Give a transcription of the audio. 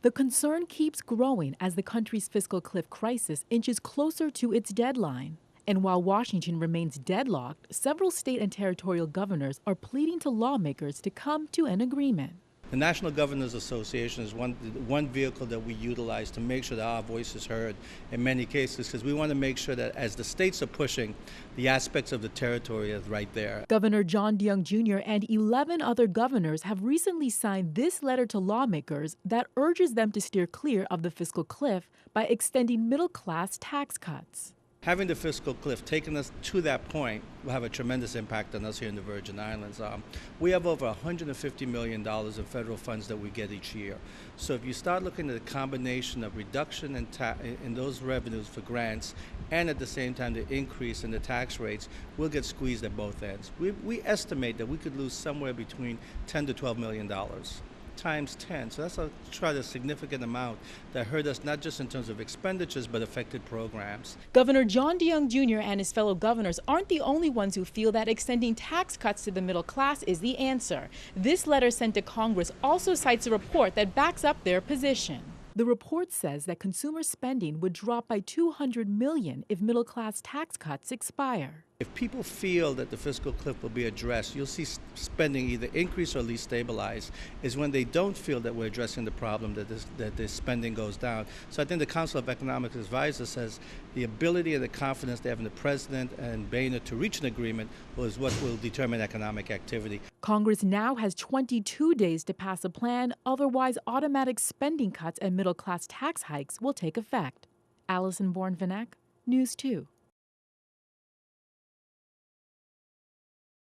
The concern keeps growing as the country's fiscal cliff crisis inches closer to its deadline. And while Washington remains deadlocked, several state and territorial governors are pleading to lawmakers to come to an agreement. The National Governors Association is one vehicle that we utilize to make sure that our voice is heard in many cases, because we want to make sure that as the states are pushing, the aspects of the territory is right there. Governor Jongh Jr. and 11 other governors have recently signed this letter to lawmakers that urges them to steer clear of the fiscal cliff by extending middle-class tax cuts. Having the fiscal cliff taken us to that point will have a tremendous impact on us here in the Virgin Islands. We have over $150 million in federal funds that we get each year. So if you start looking at a combination of reduction in those revenues for grants and at the same time the increase in the tax rates, we'll get squeezed at both ends. We estimate that we could lose somewhere between $10 to $12 million. Times 10. So that's a significant amount that hurt us not just in terms of expenditures, but affected programs. Governor Jongh Jr. and his fellow governors aren't the only ones who feel that extending tax cuts to the middle class is the answer. This letter sent to Congress also cites a report that backs up their position. The report says that consumer spending would drop by $200 million if middle-class tax cuts expire. If people feel that the fiscal cliff will be addressed, you'll see spending either increase or at least stabilize, is when they don't feel that we're addressing the problem, that this spending goes down. So I think the Council of Economic Advisors says the ability and the confidence they have in the President and Boehner to reach an agreement is what will determine economic activity. Congress now has 22 days to pass a plan, otherwise automatic spending cuts and middle-class tax hikes will take effect. Allison Bourne-Vanneck, News 2.